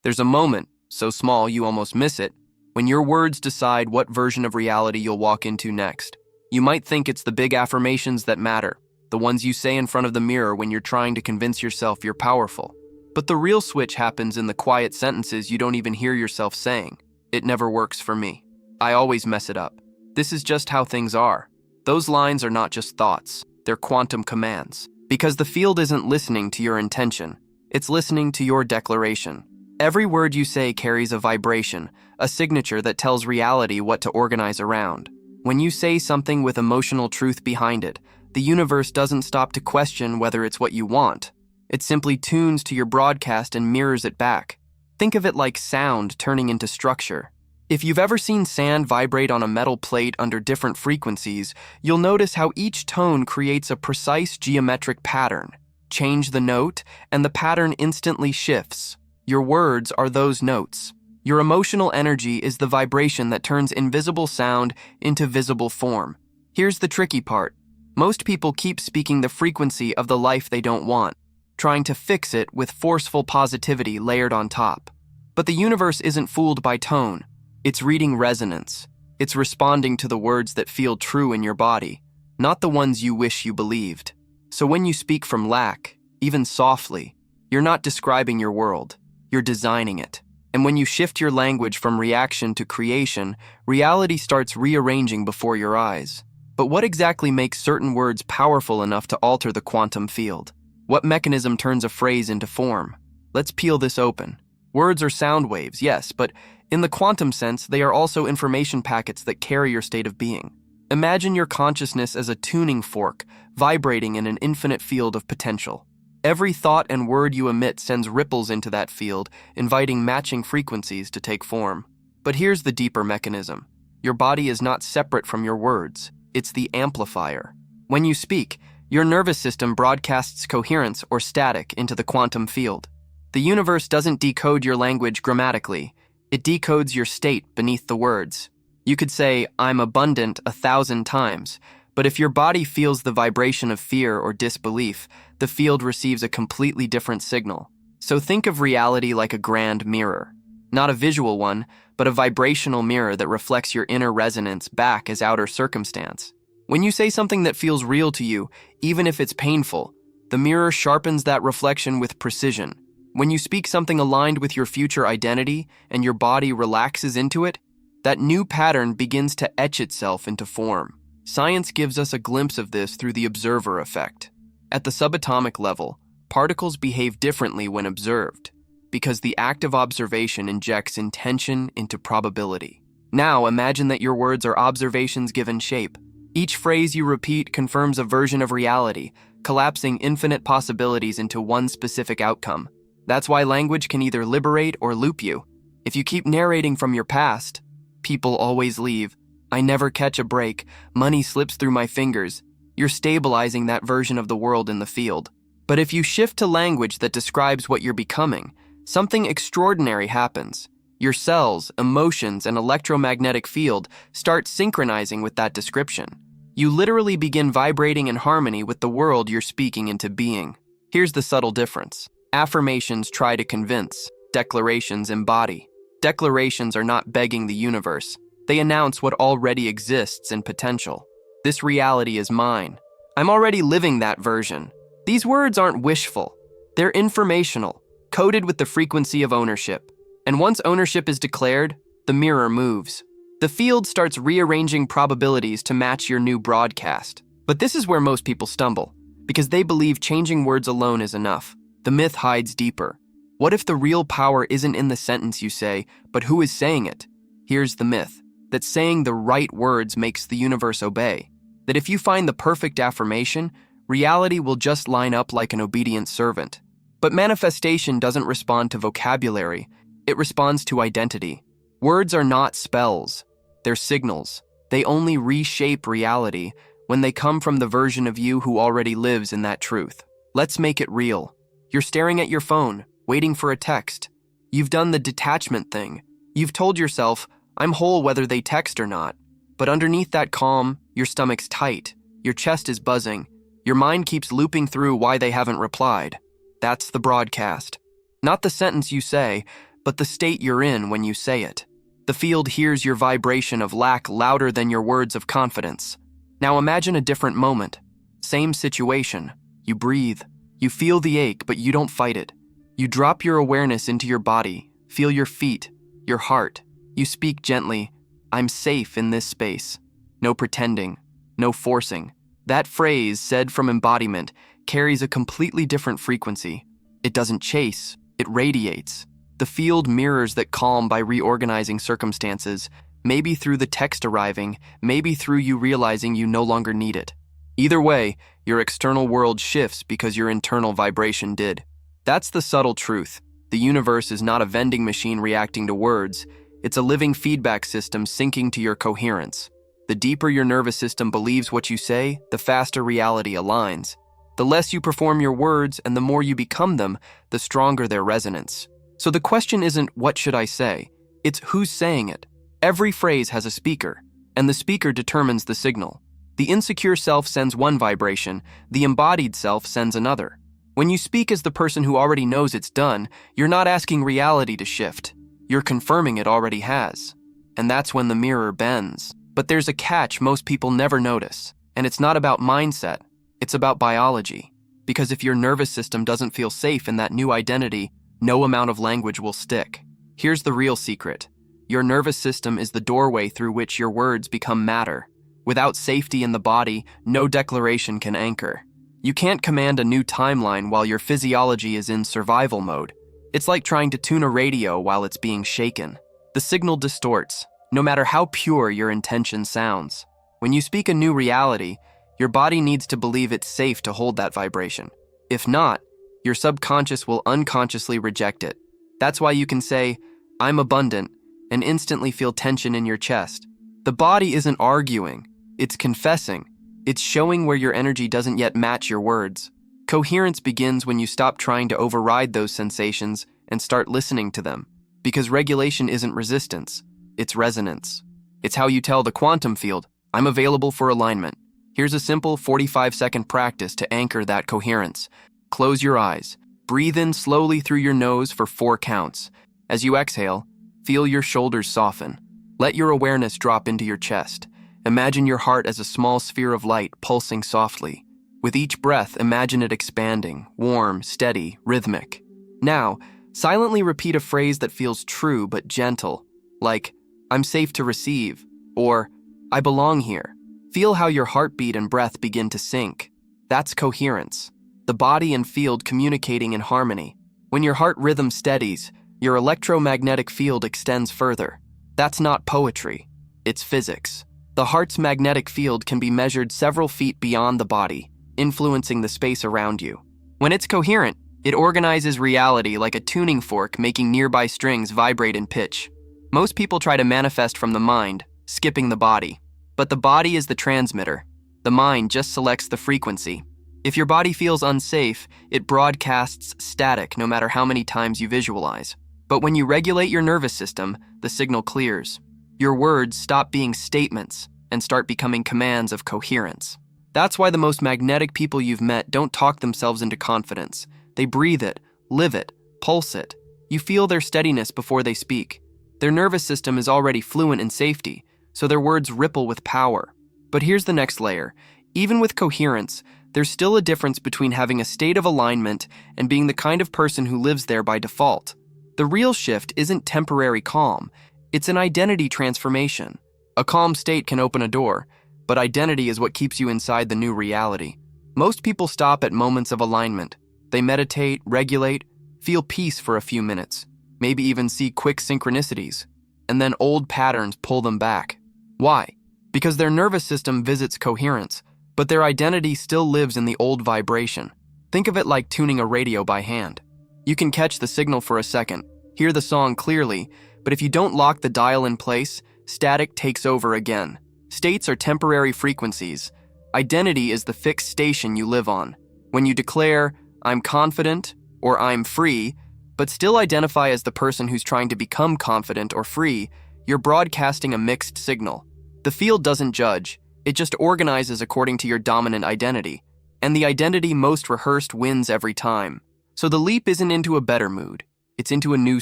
There's a moment, so small you almost miss it, when your words decide what version of reality you'll walk into next. You might think it's the big affirmations that matter, the ones you say in front of the mirror when you're trying to convince yourself you're powerful. But the real switch happens in the quiet sentences you don't even hear yourself saying. It never works for me. I always mess it up. This is just how things are. Those lines are not just thoughts, they're quantum commands. Because the field isn't listening to your intention, it's listening to your declaration. Every word you say carries a vibration, a signature that tells reality what to organize around. When you say something with emotional truth behind it, the universe doesn't stop to question whether it's what you want. It simply tunes to your broadcast and mirrors it back. Think of it like sound turning into structure. If you've ever seen sand vibrate on a metal plate under different frequencies, you'll notice how each tone creates a precise geometric pattern. Change the note, and the pattern instantly shifts. Your words are those notes. Your emotional energy is the vibration that turns invisible sound into visible form. Here's the tricky part. Most people keep speaking the frequency of the life they don't want, trying to fix it with forceful positivity layered on top. But the universe isn't fooled by tone. It's reading resonance. It's responding to the words that feel true in your body, not the ones you wish you believed. So when you speak from lack, even softly, you're not describing your world, you're designing it. And when you shift your language from reaction to creation, reality starts rearranging before your eyes. But what exactly makes certain words powerful enough to alter the quantum field? What mechanism turns a phrase into form? Let's peel this open. Words are sound waves, yes, but in the quantum sense, they are also information packets that carry your state of being. Imagine your consciousness as a tuning fork, vibrating in an infinite field of potential. Every thought and word you emit sends ripples into that field, inviting matching frequencies to take form. But here's the deeper mechanism. Your body is not separate from your words. It's the amplifier. When you speak, your nervous system broadcasts coherence or static into the quantum field. The universe doesn't decode your language grammatically. It decodes your state beneath the words. You could say, "I'm abundant" 1,000 times, but if your body feels the vibration of fear or disbelief, the field receives a completely different signal. So think of reality like a grand mirror. Not a visual one, but a vibrational mirror that reflects your inner resonance back as outer circumstance. When you say something that feels real to you, even if it's painful, the mirror sharpens that reflection with precision. When you speak something aligned with your future identity and your body relaxes into it, that new pattern begins to etch itself into form. Science gives us a glimpse of this through the observer effect. At the subatomic level, particles behave differently when observed, because the act of observation injects intention into probability. Now imagine that your words are observations given shape. Each phrase you repeat confirms a version of reality, collapsing infinite possibilities into one specific outcome. That's why language can either liberate or loop you. If you keep narrating from your past, people always leave, I never catch a break, money slips through my fingers, you're stabilizing that version of the world in the field. But if you shift to language that describes what you're becoming, something extraordinary happens. Your cells, emotions, and electromagnetic field start synchronizing with that description. You literally begin vibrating in harmony with the world you're speaking into being. Here's the subtle difference. Affirmations try to convince, declarations embody. Declarations are not begging the universe. They announce what already exists in potential. This reality is mine. I'm already living that version. These words aren't wishful. They're informational, coded with the frequency of ownership. And once ownership is declared, the mirror moves. The field starts rearranging probabilities to match your new broadcast. But this is where most people stumble, because they believe changing words alone is enough. The myth hides deeper. What if the real power isn't in the sentence you say, but who is saying it? Here's the myth, that saying the right words makes the universe obey. That if you find the perfect affirmation, reality will just line up like an obedient servant. But manifestation doesn't respond to vocabulary, it responds to identity. Words are not spells, they're signals. They only reshape reality when they come from the version of you who already lives in that truth. Let's make it real. You're staring at your phone, waiting for a text. You've done the detachment thing. You've told yourself, I'm whole whether they text or not. But underneath that calm, your stomach's tight, your chest is buzzing, your mind keeps looping through why they haven't replied. That's the broadcast. Not the sentence you say, but the state you're in when you say it. The field hears your vibration of lack louder than your words of confidence. Now imagine a different moment. Same situation. You breathe. You feel the ache, but you don't fight it. You drop your awareness into your body, feel your feet, your heart. You speak gently, "I'm safe in this space." No pretending, no forcing. That phrase, said from embodiment, carries a completely different frequency. It doesn't chase, it radiates. The field mirrors that calm by reorganizing circumstances, maybe through the text arriving, maybe through you realizing you no longer need it. Either way, your external world shifts because your internal vibration did. That's the subtle truth. The universe is not a vending machine reacting to words. It's a living feedback system syncing to your coherence. The deeper your nervous system believes what you say, the faster reality aligns. The less you perform your words and the more you become them, the stronger their resonance. So the question isn't, what should I say? It's who's saying it. Every phrase has a speaker, and the speaker determines the signal. The insecure self sends one vibration, the embodied self sends another. When you speak as the person who already knows it's done, you're not asking reality to shift. You're confirming it already has. And that's when the mirror bends. But there's a catch most people never notice, and it's not about mindset, it's about biology. Because if your nervous system doesn't feel safe in that new identity, no amount of language will stick. Here's the real secret. Your nervous system is the doorway through which your words become matter. Without safety in the body, no declaration can anchor. You can't command a new timeline while your physiology is in survival mode. It's like trying to tune a radio while it's being shaken. The signal distorts, no matter how pure your intention sounds. When you speak a new reality, your body needs to believe it's safe to hold that vibration. If not, your subconscious will unconsciously reject it. That's why you can say, "I'm abundant," and instantly feel tension in your chest. The body isn't arguing, it's confessing. It's showing where your energy doesn't yet match your words. Coherence begins when you stop trying to override those sensations and start listening to them. Because regulation isn't resistance, it's resonance. It's how you tell the quantum field, "I'm available for alignment." Here's a simple 45-second practice to anchor that coherence. Close your eyes. Breathe in slowly through your nose for 4 counts. As you exhale, feel your shoulders soften. Let your awareness drop into your chest. Imagine your heart as a small sphere of light pulsing softly. With each breath, imagine it expanding, warm, steady, rhythmic. Now, silently repeat a phrase that feels true but gentle, like, "I'm safe to receive," or "I belong here." Feel how your heartbeat and breath begin to sync. That's coherence. The body and field communicating in harmony. When your heart rhythm steadies, your electromagnetic field extends further. That's not poetry, it's physics. The heart's magnetic field can be measured several feet beyond the body, influencing the space around you. When it's coherent, it organizes reality like a tuning fork, making nearby strings vibrate in pitch. Most people try to manifest from the mind, skipping the body. But the body is the transmitter. The mind just selects the frequency. If your body feels unsafe, it broadcasts static no matter how many times you visualize. But when you regulate your nervous system, the signal clears. Your words stop being statements and start becoming commands of coherence. That's why the most magnetic people you've met don't talk themselves into confidence. They breathe it, live it, pulse it. You feel their steadiness before they speak. Their nervous system is already fluent in safety, so their words ripple with power. But here's the next layer. Even with coherence, there's still a difference between having a state of alignment and being the kind of person who lives there by default. The real shift isn't temporary calm, it's an identity transformation. A calm state can open a door, but identity is what keeps you inside the new reality. Most people stop at moments of alignment. They meditate, regulate, feel peace for a few minutes, maybe even see quick synchronicities, and then old patterns pull them back. Why? Because their nervous system visits coherence, but their identity still lives in the old vibration. Think of it like tuning a radio by hand. You can catch the signal for a second, hear the song clearly, but if you don't lock the dial in place, static takes over again. States are temporary frequencies. Identity is the fixed station you live on. When you declare, "I'm confident," or "I'm free," but still identify as the person who's trying to become confident or free, you're broadcasting a mixed signal. The field doesn't judge, it just organizes according to your dominant identity. And the identity most rehearsed wins every time. So the leap isn't into a better mood, It's into a new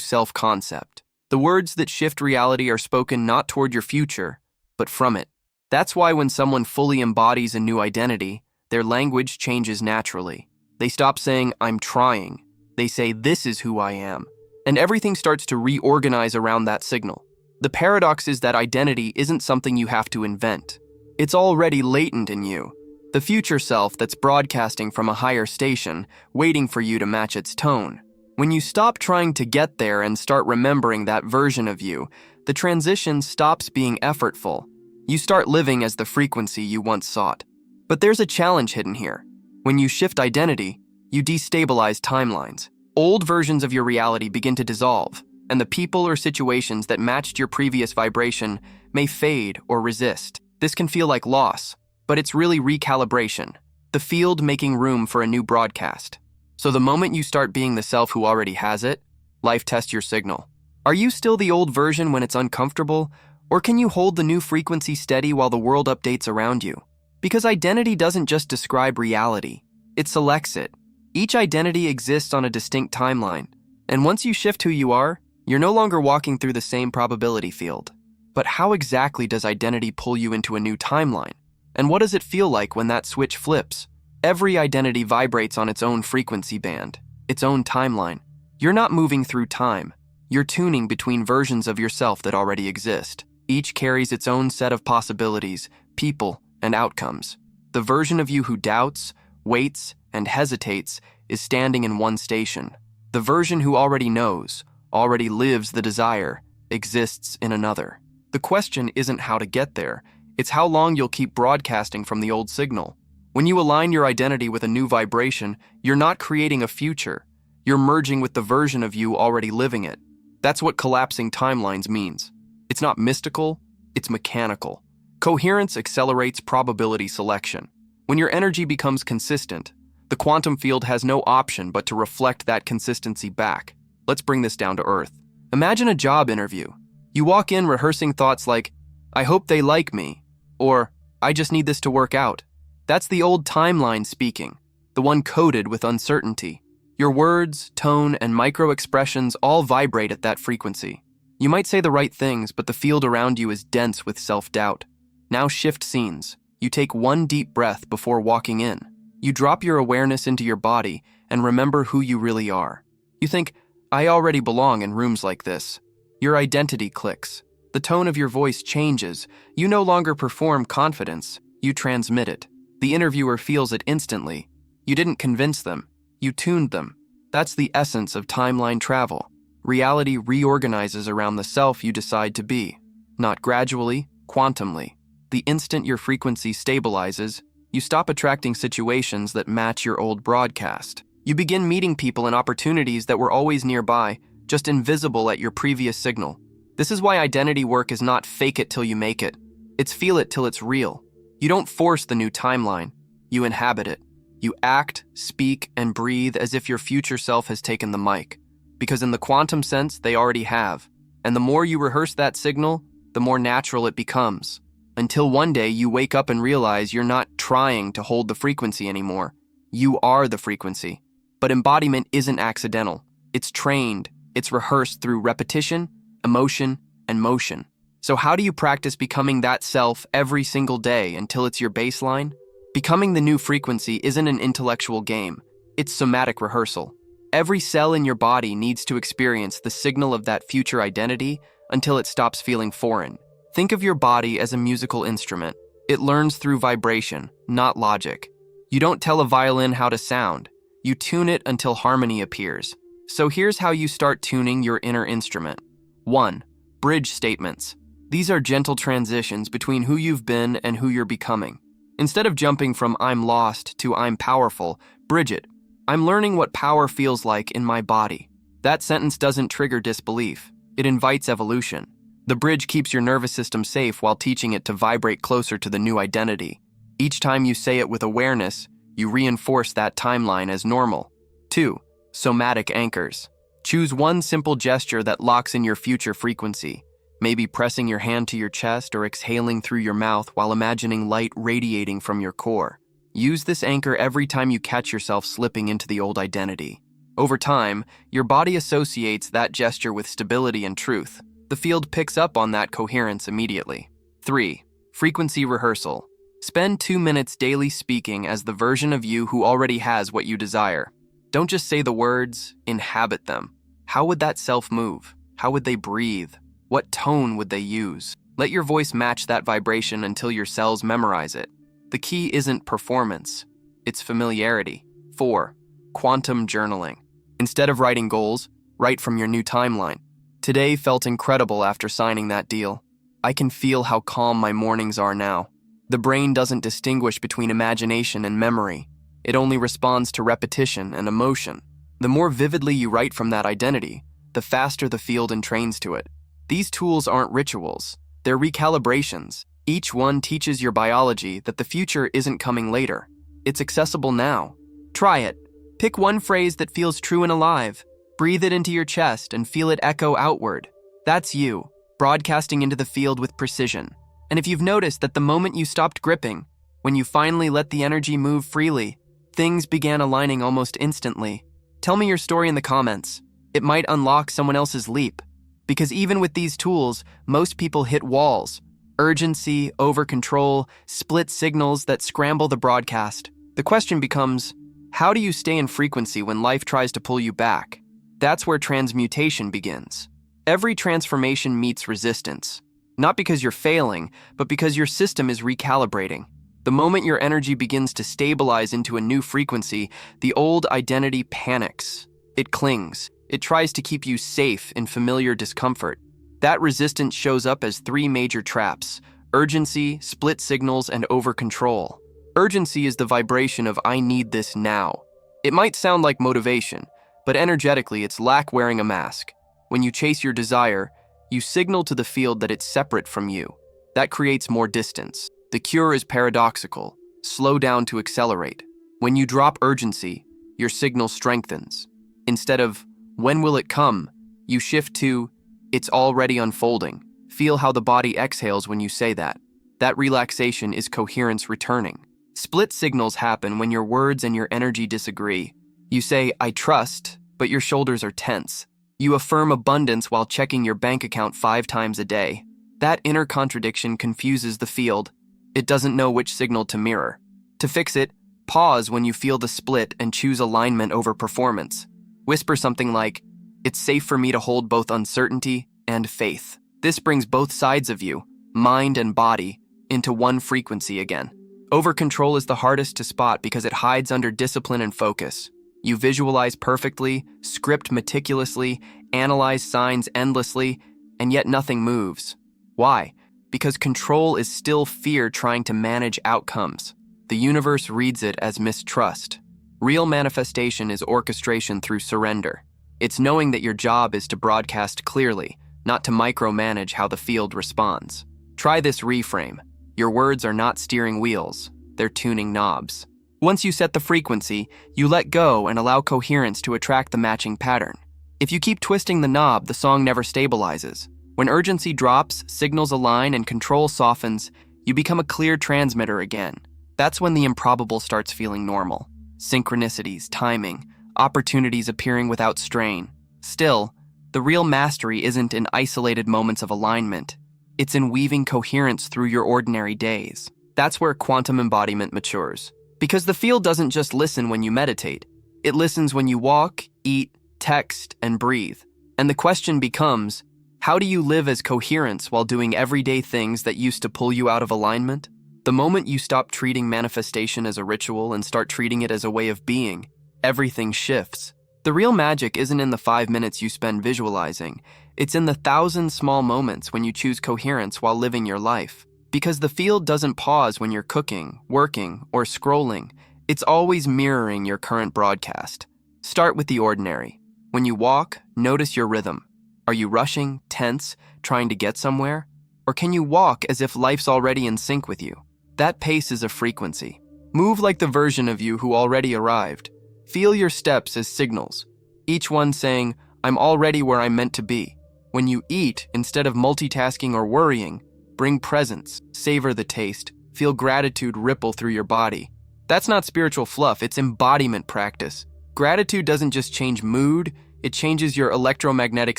self-concept. The words that shift reality are spoken not toward your future, but from it. That's why when someone fully embodies a new identity, their language changes naturally. They stop saying, "I'm trying." They say, "This is who I am." And everything starts to reorganize around that signal. The paradox is that identity isn't something you have to invent. It's already latent in you. The future self that's broadcasting from a higher station, waiting for you to match its tone. When you stop trying to get there and start remembering that version of you, the transition stops being effortful. You start living as the frequency you once sought. But there's a challenge hidden here. When you shift identity, you destabilize timelines. Old versions of your reality begin to dissolve, and the people or situations that matched your previous vibration may fade or resist. This can feel like loss, but it's really recalibration, the field making room for a new broadcast. So the moment you start being the self who already has it, life tests your signal. Are you still the old version when it's uncomfortable, or can you hold the new frequency steady while the world updates around you? Because identity doesn't just describe reality, it selects it. Each identity exists on a distinct timeline, and once you shift who you are, you're no longer walking through the same probability field. But how exactly does identity pull you into a new timeline? And what does it feel like when that switch flips? Every identity vibrates on its own frequency band, its own timeline. You're not moving through time. You're tuning between versions of yourself that already exist. Each carries its own set of possibilities, people, and outcomes. The version of you who doubts, waits, and hesitates is standing in one station. The version who already knows, already lives the desire, exists in another. The question isn't how to get there, it's how long you'll keep broadcasting from the old signal. When you align your identity with a new vibration, you're not creating a future. You're merging with the version of you already living it. That's what collapsing timelines means. It's not mystical, it's mechanical. Coherence accelerates probability selection. When your energy becomes consistent, the quantum field has no option but to reflect that consistency back. Let's bring this down to earth. Imagine a job interview. You walk in rehearsing thoughts like, "I hope they like me," or "I just need this to work out." That's the old timeline speaking, the one coded with uncertainty. Your words, tone, and micro-expressions all vibrate at that frequency. You might say the right things, but the field around you is dense with self-doubt. Now shift scenes. You take one deep breath before walking in. You drop your awareness into your body and remember who you really are. You think, "I already belong in rooms like this." Your identity clicks. The tone of your voice changes. You no longer perform confidence, you transmit it. The interviewer feels it instantly. You didn't convince them, you tuned them. That's the essence of timeline travel. Reality reorganizes around the self you decide to be. Not gradually, quantumly. The instant your frequency stabilizes, you stop attracting situations that match your old broadcast. You begin meeting people and opportunities that were always nearby, just invisible at your previous signal. This is why identity work is not fake it till you make it. It's feel it till it's real. You don't force the new timeline. You inhabit it. You act, speak, and breathe as if your future self has taken the mic. Because in the quantum sense, they already have. And the more you rehearse that signal, the more natural it becomes. Until one day you wake up and realize you're not trying to hold the frequency anymore. You are the frequency. But embodiment isn't accidental. It's trained. It's rehearsed through repetition, emotion, and motion. So how do you practice becoming that self every single day until it's your baseline? Becoming the new frequency isn't an intellectual game. It's somatic rehearsal. Every cell in your body needs to experience the signal of that future identity until it stops feeling foreign. Think of your body as a musical instrument. It learns through vibration, not logic. You don't tell a violin how to sound. You tune it until harmony appears. So here's how you start tuning your inner instrument. 1. Bridge statements. These are gentle transitions between who you've been and who you're becoming. Instead of jumping from "I'm lost" to "I'm powerful," bridge it. "I'm learning what power feels like in my body." That sentence doesn't trigger disbelief. It invites evolution. The bridge keeps your nervous system safe while teaching it to vibrate closer to the new identity. Each time you say it with awareness, you reinforce that timeline as normal. 2. Somatic anchors. Choose one simple gesture that locks in your future frequency. Maybe pressing your hand to your chest or exhaling through your mouth while imagining light radiating from your core. Use this anchor every time you catch yourself slipping into the old identity. Over time, your body associates that gesture with stability and truth. The field picks up on that coherence immediately. 3. Frequency rehearsal. Spend 2 minutes daily speaking as the version of you who already has what you desire. Don't just say the words, inhabit them. How would that self move? How would they breathe? What tone would they use? Let your voice match that vibration until your cells memorize it. The key isn't performance, it's familiarity. 4. Quantum journaling. Instead of writing goals, write from your new timeline. Today felt incredible after signing that deal. I can feel how calm my mornings are now. The brain doesn't distinguish between imagination and memory. It only responds to repetition and emotion. The more vividly you write from that identity, the faster the field entrains to it. These tools aren't rituals, they're recalibrations. Each one teaches your biology that the future isn't coming later. It's accessible now. Try it. Pick one phrase that feels true and alive. Breathe it into your chest and feel it echo outward. That's you, broadcasting into the field with precision. And if you've noticed that the moment you stopped gripping, when you finally let the energy move freely, things began aligning almost instantly. Tell me your story in the comments. It might unlock someone else's leap. Because even with these tools, most people hit walls. Urgency, over-control, split signals that scramble the broadcast. The question becomes, how do you stay in frequency when life tries to pull you back? That's where transmutation begins. Every transformation meets resistance. Not because you're failing, but because your system is recalibrating. The moment your energy begins to stabilize into a new frequency, the old identity panics. It clings. It tries to keep you safe in familiar discomfort. That resistance shows up as 3 major traps: urgency, split signals, and over-control. Urgency is the vibration of "I need this now." It might sound like motivation, but energetically it's lack wearing a mask. When you chase your desire, you signal to the field that it's separate from you. That creates more distance. The cure is paradoxical: slow down to accelerate. When you drop urgency, your signal strengthens. Instead of "when will it come?" you shift to "it's already unfolding." Feel how the body exhales when you say that. That relaxation is coherence returning. Split signals happen when your words and your energy disagree. You say, "I trust," but your shoulders are tense. You affirm abundance while checking your bank account 5 times a day. That inner contradiction confuses the field. It doesn't know which signal to mirror. To fix it, pause when you feel the split and choose alignment over performance. Whisper something like, "It's safe for me to hold both uncertainty and faith." This brings both sides of you, mind and body, into one frequency again. Over-control is the hardest to spot because it hides under discipline and focus. You visualize perfectly, script meticulously, analyze signs endlessly, and yet nothing moves. Why? Because control is still fear trying to manage outcomes. The universe reads it as mistrust. Real manifestation is orchestration through surrender. It's knowing that your job is to broadcast clearly, not to micromanage how the field responds. Try this reframe. Your words are not steering wheels, they're tuning knobs. Once you set the frequency, you let go and allow coherence to attract the matching pattern. If you keep twisting the knob, the song never stabilizes. When urgency drops, signals align, and control softens, you become a clear transmitter again. That's when the improbable starts feeling normal. Synchronicities, timing, opportunities appearing without strain. Still, the real mastery isn't in isolated moments of alignment. It's in weaving coherence through your ordinary days. That's where quantum embodiment matures. Because the field doesn't just listen when you meditate. It listens when you walk, eat, text, and breathe. And the question becomes, how do you live as coherence while doing everyday things that used to pull you out of alignment? The moment you stop treating manifestation as a ritual and start treating it as a way of being, everything shifts. The real magic isn't in the 5 minutes you spend visualizing. It's in the 1,000 small moments when you choose coherence while living your life. Because the field doesn't pause when you're cooking, working, or scrolling. It's always mirroring your current broadcast. Start with the ordinary. When you walk, notice your rhythm. Are you rushing, tense, trying to get somewhere? Or can you walk as if life's already in sync with you? That pace is a frequency. Move like the version of you who already arrived. Feel your steps as signals, each one saying, "I'm already where I'm meant to be." When you eat, instead of multitasking or worrying, bring presence, savor the taste, feel gratitude ripple through your body. That's not spiritual fluff, it's embodiment practice. Gratitude doesn't just change mood, it changes your electromagnetic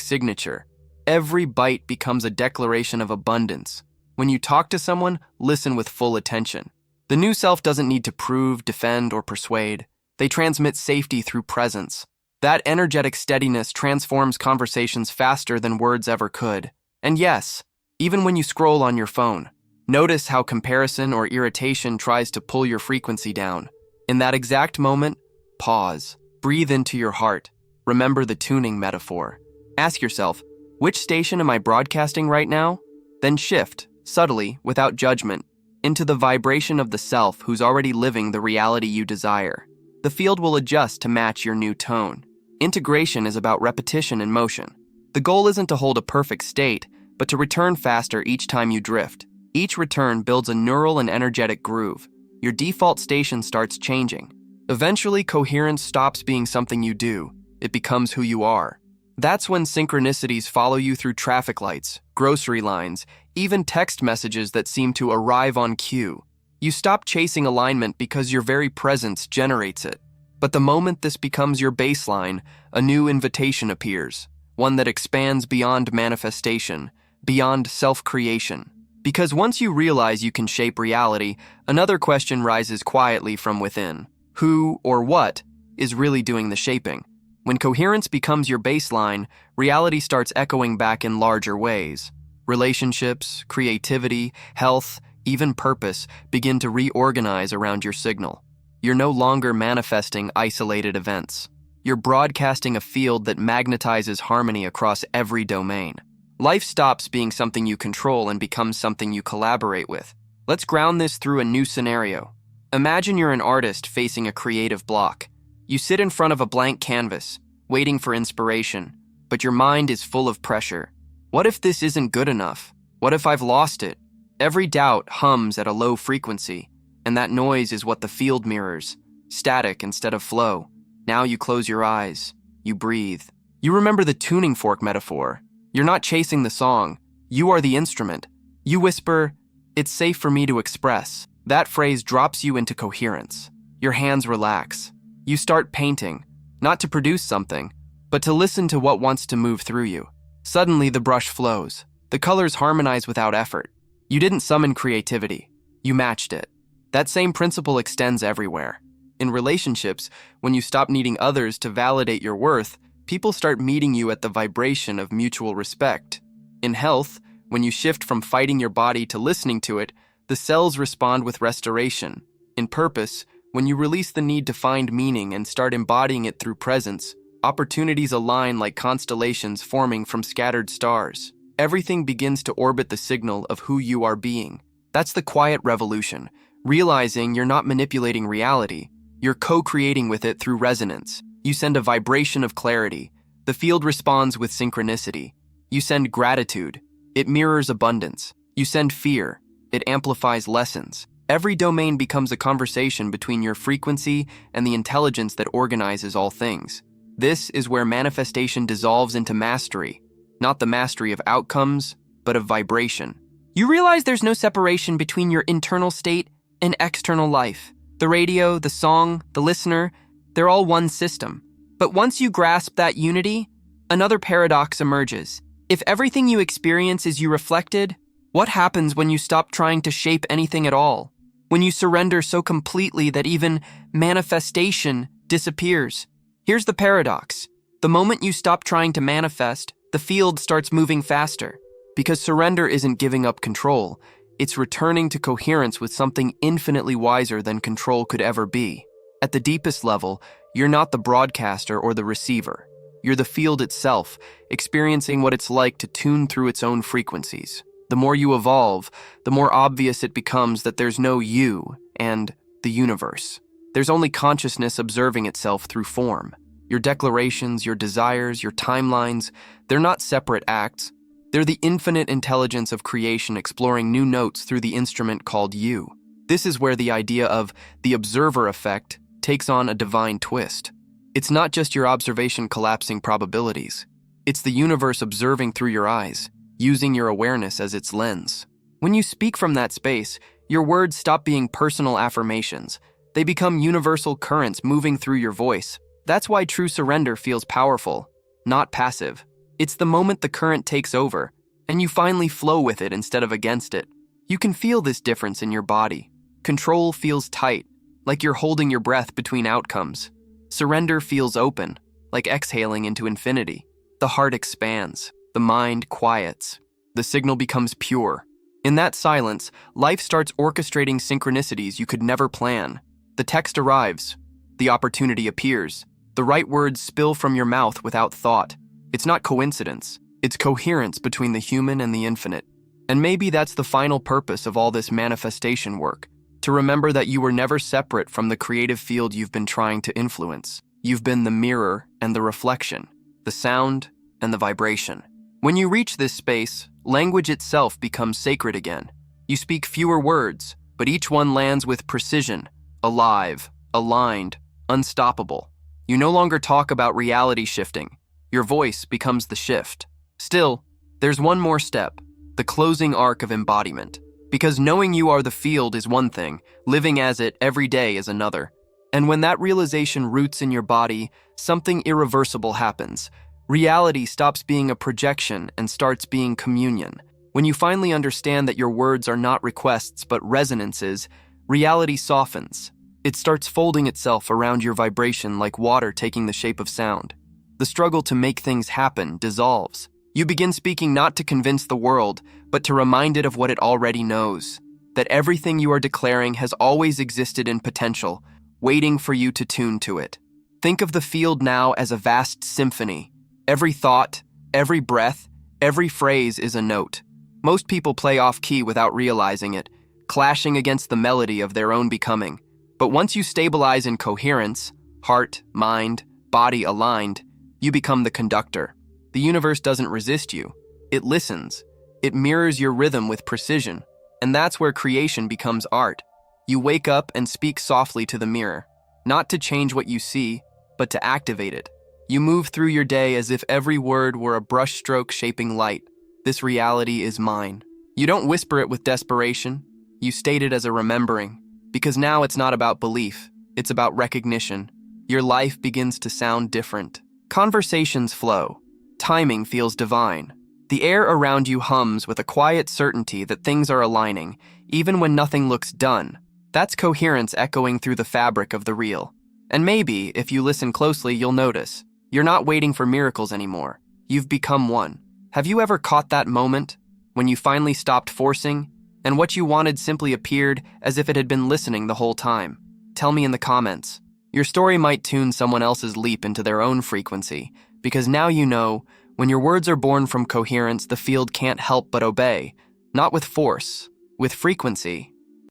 signature. Every bite becomes a declaration of abundance. When you talk to someone, listen with full attention. The new self doesn't need to prove, defend, or persuade. They transmit safety through presence. That energetic steadiness transforms conversations faster than words ever could. And yes, even when you scroll on your phone, notice how comparison or irritation tries to pull your frequency down. In that exact moment, pause. Breathe into your heart. Remember the tuning metaphor. Ask yourself, which station am I broadcasting right now? Then shift, subtly, without judgment, into the vibration of the self who's already living the reality you desire. The field will adjust to match your new tone. Integration is about repetition and motion. The goal isn't to hold a perfect state, but to return faster each time you drift. Each return builds a neural and energetic groove. Your default station starts changing. Eventually, coherence stops being something you do. It becomes who you are. That's when synchronicities follow you through traffic lights, grocery lines, even text messages that seem to arrive on cue. You stop chasing alignment because your very presence generates it. But the moment this becomes your baseline, a new invitation appears, one that expands beyond manifestation, beyond self-creation. Because once you realize you can shape reality, another question rises quietly from within. Who or what is really doing the shaping? When coherence becomes your baseline, reality starts echoing back in larger ways. Relationships, creativity, health, even purpose begin to reorganize around your signal. You're no longer manifesting isolated events. You're broadcasting a field that magnetizes harmony across every domain. Life stops being something you control and becomes something you collaborate with. Let's ground this through a new scenario. Imagine you're an artist facing a creative block. You sit in front of a blank canvas, waiting for inspiration, but your mind is full of pressure. What if this isn't good enough? What if I've lost it? Every doubt hums at a low frequency, and that noise is what the field mirrors, static instead of flow. Now you close your eyes, you breathe. You remember the tuning fork metaphor. You're not chasing the song, you are the instrument. You whisper, "It's safe for me to express." That phrase drops you into coherence. Your hands relax. You start painting, not to produce something, but to listen to what wants to move through you. Suddenly the brush flows. The colors harmonize without effort. You didn't summon creativity, you matched it. That same principle extends everywhere. In relationships, when you stop needing others to validate your worth, people start meeting you at the vibration of mutual respect. In health, when you shift from fighting your body to listening to it, the cells respond with restoration. In purpose, when you release the need to find meaning and start embodying it through presence, opportunities align like constellations forming from scattered stars. Everything begins to orbit the signal of who you are being. That's the quiet revolution, realizing you're not manipulating reality, you're co-creating with it through resonance. You send a vibration of clarity. The field responds with synchronicity. You send gratitude. It mirrors abundance. You send fear. It amplifies lessons. Every domain becomes a conversation between your frequency and the intelligence that organizes all things. This is where manifestation dissolves into mastery, not the mastery of outcomes, but of vibration. You realize there's no separation between your internal state and external life. The radio, the song, the listener, they're all one system. But once you grasp that unity, another paradox emerges. If everything you experience is you reflected, what happens when you stop trying to shape anything at all? When you surrender so completely that even manifestation disappears? Here's the paradox. The moment you stop trying to manifest, the field starts moving faster. Because surrender isn't giving up control, it's returning to coherence with something infinitely wiser than control could ever be. At the deepest level, you're not the broadcaster or the receiver. You're the field itself, experiencing what it's like to tune through its own frequencies. The more you evolve, the more obvious it becomes that there's no you and the universe. There's only consciousness observing itself through form. Your declarations, your desires, your timelines, they're not separate acts. They're the infinite intelligence of creation exploring new notes through the instrument called you. This is where the idea of the observer effect takes on a divine twist. It's not just your observation collapsing probabilities. It's the universe observing through your eyes, using your awareness as its lens. When you speak from that space, your words stop being personal affirmations. They become universal currents moving through your voice. That's why true surrender feels powerful, not passive. It's the moment the current takes over, and you finally flow with it instead of against it. You can feel this difference in your body. Control feels tight, like you're holding your breath between outcomes. Surrender feels open, like exhaling into infinity. The heart expands, the mind quiets. The signal becomes pure. In that silence, life starts orchestrating synchronicities you could never plan. The text arrives. The opportunity appears. The right words spill from your mouth without thought. It's not coincidence. It's coherence between the human and the infinite. And maybe that's the final purpose of all this manifestation work, to remember that you were never separate from the creative field you've been trying to influence. You've been the mirror and the reflection, the sound and the vibration. When you reach this space, language itself becomes sacred again. You speak fewer words, but each one lands with precision, alive, aligned, unstoppable. You no longer talk about reality shifting. Your voice becomes the shift. Still, there's one more step, the closing arc of embodiment. Because knowing you are the field is one thing, living as it every day is another. And when that realization roots in your body, something irreversible happens. Reality stops being a projection and starts being communion. When you finally understand that your words are not requests but resonances, reality softens. It starts folding itself around your vibration like water taking the shape of sound. The struggle to make things happen dissolves. You begin speaking not to convince the world, but to remind it of what it already knows. That everything you are declaring has always existed in potential, waiting for you to tune to it. Think of the field now as a vast symphony. Every thought, every breath, every phrase is a note. Most people play off key without realizing it, clashing against the melody of their own becoming. But once you stabilize in coherence, heart, mind, body aligned, you become the conductor. The universe doesn't resist you. It listens. It mirrors your rhythm with precision. And that's where creation becomes art. You wake up and speak softly to the mirror, not to change what you see, but to activate it. You move through your day as if every word were a brushstroke shaping light. This reality is mine. You don't whisper it with desperation. You state it as a remembering. Because now it's not about belief. It's about recognition. Your life begins to sound different. Conversations flow. Timing feels divine. The air around you hums with a quiet certainty that things are aligning, even when nothing looks done. That's coherence echoing through the fabric of the real. And maybe, if you listen closely, you'll notice. You're not waiting for miracles anymore. You've become one. Have you ever caught that moment when you finally stopped forcing, and what you wanted simply appeared as if it had been listening the whole time? Tell me in the comments. Your story might tune someone else's leap into their own frequency, because now you know, when your words are born from coherence, the field can't help but obey. Not with force, with frequency.